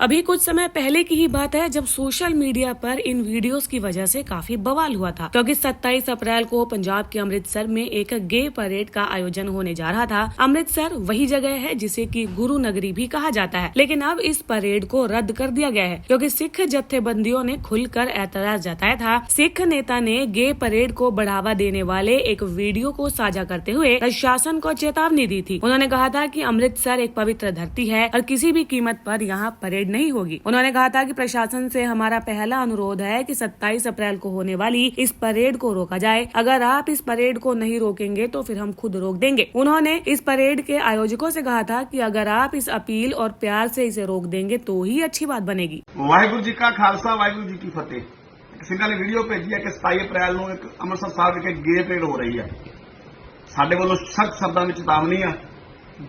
अभी कुछ समय पहले की ही बात है जब सोशल मीडिया पर इन वीडियोस की वजह से काफी बवाल हुआ था, क्योंकि 27 अप्रैल को पंजाब के अमृतसर में एक गे परेड का आयोजन होने जा रहा था। अमृतसर वही जगह है जिसे कि गुरु नगरी भी कहा जाता है, लेकिन अब इस परेड को रद्द कर दिया गया है क्योंकि सिख जत्थेबंदियों ने खुलकर एतराज जताया था। सिख नेता ने गे परेड को बढ़ावा देने वाले एक वीडियो को साझा करते हुए प्रशासन को चेतावनी दी थी। उन्होंने कहा था कि अमृतसर एक पवित्र धरती है और किसी भी कीमत पर यहाँ परेड नहीं होगी। उन्होंने कहा था कि प्रशासन से हमारा पहला अनुरोध है कि 27 अप्रैल को होने वाली इस परेड को रोका जाए। अगर आप इस परेड को नहीं रोकेंगे तो फिर हम खुद रोक देंगे। उन्होंने इस परेड के आयोजकों से कहा था कि अगर आप इस अपील और प्यार से इसे रोक देंगे तो ही अच्छी बात बनेगी। वाहिगुरू जी का खालसा वाहिगुरू जी की फतेह। सिंघा ने वीडियो भेजी है कि 27 अप्रैल ਨੂੰ ਇੱਕ ਅੰਮ੍ਰਿਤਸਰ ਸਾਹਿਬ ਵਿਖੇ ਗੇ ਪਰੇਡ ਹੋ ਰਹੀ ਹੈ। ਸਾਡੇ ਵੱਲੋਂ ਸਖਤ ਸ਼ਬਦਾਂ ਵਿੱਚ ਚੇਤਾਵਨੀ ਆ,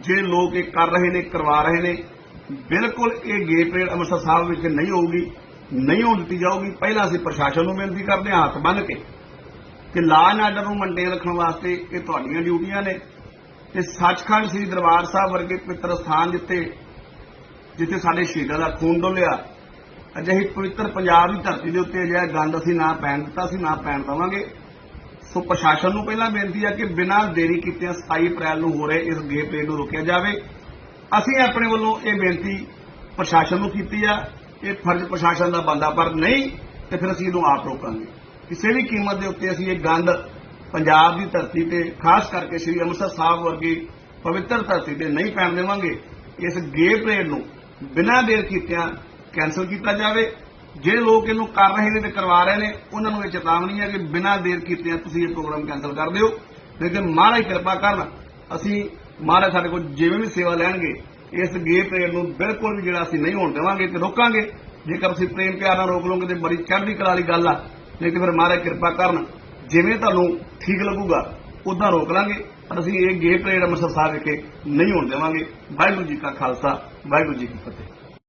ਜੇ ਲੋਕ ਇਹ ਕਰ ਰਹੇ ਨੇ, ਕਰਵਾ ਰਹੇ ਨੇ, ਬਿਲਕੁਲ ਇਹ ਗੇ ਪਰੇਡ ਅੰਮ੍ਰਿਤਸਰ ਸਾਹਿਬ ਵਿੱਚ ਨਹੀਂ ਹੋਊਗੀ, ਨਹੀਂ ਹੋਣ ਦਿੱਤੀ ਜਾਊਗੀ। ਪਹਿਲਾਂ ਅਸੀਂ ਪ੍ਰਸ਼ਾਸਨ ਨੂੰ ਬੇਨਤੀ ਕਰਦੇ ਹਾਂ ਹੱਥ ਬੰਨ੍ਹ ਕੇ ਕਿ ਲਾਅ ਐਂਡ ਆਰਡਰ ਨੂੰ ਮੇਨਟੇਨ ਰੱਖਣ ਵਾਸਤੇ ਇਹ ਤੁਹਾਡੀਆਂ ਡਿਊਟੀਆਂ ਨੇ ਤੇ ਸੱਚਖੰਡ ਸ੍ਰੀ ਦਰਬਾਰ ਸਾਹਿਬ ਵਰਗੇ ਪਵਿੱਤਰ ਸਥਾਨ ਜਿੱਥੇ ਸਾਡੇ ਸ਼ਹੀਦਾਂ ਦਾ ਖੂਨ ਡੋਲਿਆ, ਅਜਿਹੀ ਪਵਿੱਤਰ ਪੰਜਾਬ ਦੀ ਧਰਤੀ ਦੇ ਉੱਤੇ ਅਜਿਹਾ ਗੰਦ ਅਸੀਂ ਨਾ ਪੈਣ ਦਿੱਤਾ, ਅਸੀਂ ਨਾ ਪੈਣ ਦੇਵਾਂਗੇ। ਸੋ ਪ੍ਰਸ਼ਾਸਨ ਨੂੰ ਪਹਿਲਾਂ ਬੇਨਤੀ ਹੈ ਕਿ ਬਿਨਾਂ ਦੇਰੀ ਕੀਤਿਆਂ 27 ਅਪ੍ਰੈਲ ਨੂੰ ਹੋ ਰਹੇ ਇਸ ਗੇ ਪਰੇਡ ਨੂੰ ਰੋਕਿਆ ਜਾਵੇ। ਅਸੀਂ ਆਪਣੇ ਵੱਲੋਂ ਇਹ ਬੇਨਤੀ ਪ੍ਰਸ਼ਾਸਨ ਨੂੰ ਕੀਤੀ ਆ, ਇਹ ਫਰਜ਼ ਪ੍ਰਸ਼ਾਸਨ ਦਾ ਬਣਦਾ, ਪਰ ਨਹੀਂ ਤੇ ਫਿਰ ਅਸੀਂ ਇਹਨੂੰ ਆਪ ਰੋਕਾਂਗੇ। ਕਿਸੇ ਵੀ ਕੀਮਤ ਦੇ ਉੱਤੇ ਅਸੀਂ ਇਹ ਗੰਦ ਪੰਜਾਬ ਦੀ ਧਰਤੀ ਤੇ ਖਾਸ ਕਰਕੇ ਸ੍ਰੀ ਅੰਮ੍ਰਿਤਸਰ ਸਾਹਿਬ ਵਰਗੀ ਪਵਿੱਤਰ ਧਰਤੀ ਤੇ ਨਹੀਂ ਪੈਣ ਦੇਵਾਂਗੇ। ਇਸ ਗੇ ਪਰੇਡ ਨੂੰ ਬਿਨਾਂ ਦੇਰ ਕੀਤਿਆਂ ਕੈਂਸਲ ਕੀਤਾ ਜਾਵੇ। ਜਿਹੜੇ ਲੋਕ ਇਹਨੂੰ ਕਰ ਰਹੇ ਨੇ ਤੇ ਕਰਵਾ ਰਹੇ ਨੇ ਉਹਨਾਂ ਨੂੰ ਇਹ ਚੇਤਾਵਨੀ ਹੈ ਕਿ ਬਿਨਾਂ ਦੇਰ ਕੀਤਿਆਂ ਤੁਸੀਂ ਇਹ ਪ੍ਰੋਗਰਾਮ ਕੈਂਸਲ ਕਰ ਦਿਓ। ਲੇਕਿਨ ਮਹਾਰਾਜ ਕਿਰਪਾ ਕਰਨ, ਅਸੀਂ ਮਹਾਰਾਜ ਸਾਡੇ ਕੋਲ ਜਿਵੇਂ ਵੀ ਸੇਵਾ ਲੈਣਗੇ ਇਸ ਗੇ ਪਰੇਡ ਨੂੰ ਬਿਲਕੁਲ ਵੀ ਜਿਹੜਾ ਅਸੀਂ ਨਹੀਂ ਹੋਣ ਦੇਵਾਂਗੇ ਤੇ ਰੋਕਾਂਗੇ। ਜੇਕਰ ਤੁਸੀਂ ਪ੍ਰੇਮ ਪਿਆਰ ਨਾਲ ਰੋਕ ਲਓਗੇ ਤੇ ਬੜੀ ਚੜ੍ਹਦੀ ਕਲਾ ਵਾਲੀ ਗੱਲ ਆ, ਨਹੀਂ ਤੇ ਫਿਰ ਮਹਾਰਾਜ ਕਿਰਪਾ ਕਰਨ ਜਿਵੇਂ ਤੁਹਾਨੂੰ ਠੀਕ ਲੱਗੂਗਾ ਉਦਾਂ ਰੋਕ ਲਾਂਗੇ, ਪਰ ਅਸੀਂ ਇਹ ਗੇ ਪਰੇਡ ਅੰਮ੍ਰਿਤਸਰ ਸਾਹਿਬ ਵਿਖੇ ਨਹੀਂ ਹੋਣ ਦੇਵਾਂਗੇ। ਵਾਹਿਗੁਰੂ ਜੀ ਕਾ ਖਾਲਸਾ, ਵਾਹਿਗुरु जी की फतेह।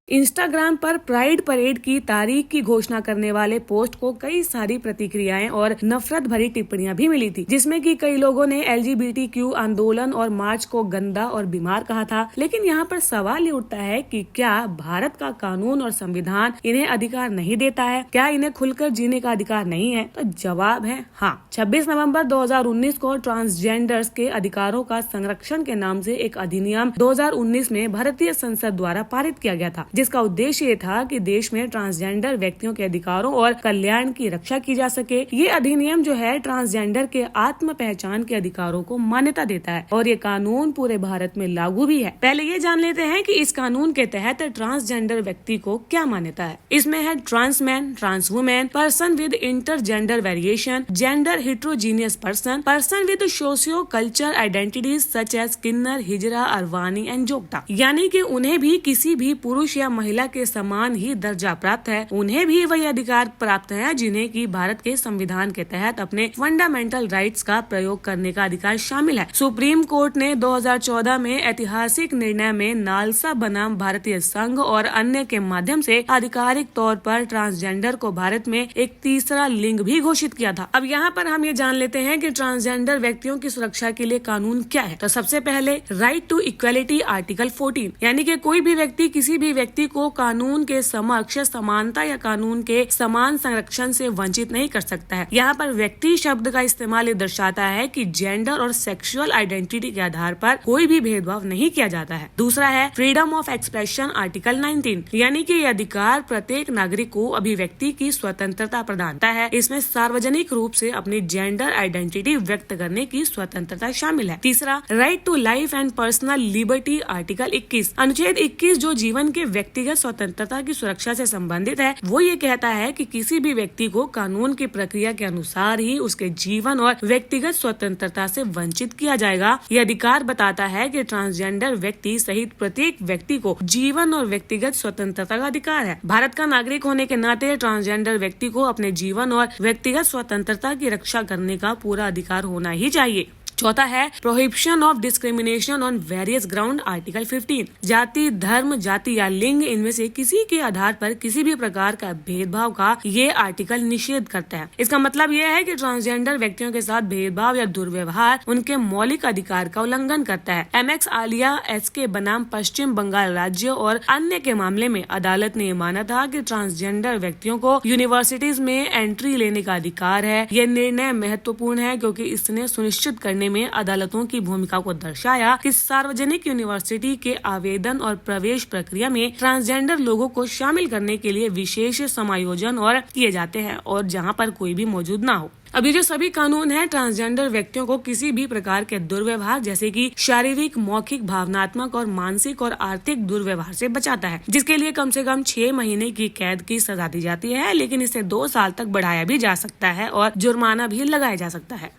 इंस्टाग्राम पर प्राइड परेड की तारीख की घोषणा करने वाले पोस्ट को कई सारी प्रतिक्रियाएं और नफरत भरी टिप्पणियां भी मिली थी, जिसमें कि कई लोगों ने LGBTQ आंदोलन और मार्च को गंदा और बीमार कहा था। लेकिन यहाँ पर सवाल ये उठता है कि क्या भारत का कानून और संविधान इन्हें अधिकार नहीं देता है? क्या इन्हें खुलकर जीने का अधिकार नहीं है? तो जवाब है हाँ। 26 नवंबर 2019 को ट्रांसजेंडर्स के अधिकारों का संरक्षण के नाम से एक अधिनियम 2019 में भारतीय संसद द्वारा पारित किया गया था, जिसका उद्देश्य ये था कि देश में ट्रांसजेंडर व्यक्तियों के अधिकारों और कल्याण की रक्षा की जा सके। ये अधिनियम जो है ट्रांसजेंडर के आत्म पहचान के अधिकारों को मान्यता देता है और ये कानून पूरे भारत में लागू भी है। पहले ये जान लेते हैं कि इस कानून के तहत ट्रांसजेंडर व्यक्ति को क्या मान्यता है। इसमें है trans man, trans women, person with intergender variation, gender heterogeneous person, person with socio culture identities such as kinnar, hijra, Aravani and Jogta, यानी कि उन्हें भी किसी भी पुरुष या महिला के समान ही दर्जा प्राप्त है। उन्हें भी वही अधिकार प्राप्त है जिन्हें की भारत के संविधान के तहत अपने फंडामेंटल राइट्स का प्रयोग करने का अधिकार शामिल है। सुप्रीम कोर्ट ने 2014 में ऐतिहासिक निर्णय में नालसा बनाम भारतीय संघ और अन्य के माध्यम से आधिकारिक तौर पर ट्रांसजेंडर को भारत में एक तीसरा लिंग भी घोषित किया था। अब यहाँ पर हम ये जान लेते हैं कि ट्रांसजेंडर व्यक्तियों की सुरक्षा के लिए कानून क्या है। तो सबसे पहले राइट टू इक्वेलिटी आर्टिकल 14, यानी कि कोई भी व्यक्ति किसी भी व्यक्ति को कानून के समक्ष समानता या कानून के समान संरक्षण से वंचित नहीं कर सकता है। यहाँ पर व्यक्ति शब्द का इस्तेमाल ये दर्शाता है कि जेंडर और सेक्सुअल आइडेंटिटी के आधार पर कोई भी भेदभाव नहीं किया जाता है। दूसरा है फ्रीडम ऑफ एक्सप्रेशन आर्टिकल 19, यानी कि ये अधिकार प्रत्येक नागरिक को अभिव्यक्ति की स्वतंत्रता प्रदान करता है। इसमें सार्वजनिक रूप से अपनी जेंडर आइडेंटिटी व्यक्त करने की स्वतंत्रता शामिल है। तीसरा right to life and personal liberty article 21, अनुच्छेद 21 जो जीवन के व्यक्तिगत स्वतंत्रता की सुरक्षा से संबंधित है, वो ये कहता है कि किसी भी व्यक्ति को कानून की प्रक्रिया के अनुसार ही उसके जीवन और व्यक्तिगत स्वतंत्रता से वंचित किया जाएगा। ये अधिकार बताता है कि ट्रांसजेंडर व्यक्ति सहित प्रत्येक व्यक्ति को जीवन और व्यक्तिगत स्वतंत्रता का अधिकार है। भारत का नागरिक होने के नाते ट्रांसजेंडर व्यक्ति को अपने जीवन और व्यक्तिगत स्वतंत्रता की रक्षा करने का पूरा अधिकार होना ही चाहिए। चौथा है prohibition of discrimination on various ground, article 15। जाति, धर्म, जाति या लिंग इनमें से किसी के आधार पर किसी भी प्रकार का भेदभाव का ये आर्टिकल निषेध करता है। इसका मतलब यह है कि ट्रांसजेंडर व्यक्तियों के साथ भेदभाव या दुर्व्यवहार उनके मौलिक अधिकार का उल्लंघन करता है। MX आलिया SK बनाम पश्चिम बंगाल राज्य और अन्य के मामले में अदालत ने माना था कि ट्रांसजेंडर व्यक्तियों को यूनिवर्सिटीज में एंट्री लेने का अधिकार है। यह निर्णय महत्वपूर्ण है क्योंकि इसने सुनिश्चित करने में अदालतों की भूमिका को दर्शाया कि सार्वजनिक यूनिवर्सिटी के आवेदन और प्रवेश प्रक्रिया में ट्रांसजेंडर लोगों को शामिल करने के लिए विशेष समायोजन और किए जाते हैं और जहां पर कोई भी मौजूद ना हो। अब ये जो सभी कानून हैं ट्रांसजेंडर व्यक्तियों को किसी भी प्रकार के दुर्व्यवहार जैसे कि शारीरिक, मौखिक, भावनात्मक और मानसिक और आर्थिक दुर्व्यवहार से बचाता है, जिसके लिए कम से कम 6 महीने की कैद की सजा दी जाती है, लेकिन इसे 2 साल तक बढ़ाया भी जा सकता है और जुर्माना भी लगाया जा सकता है।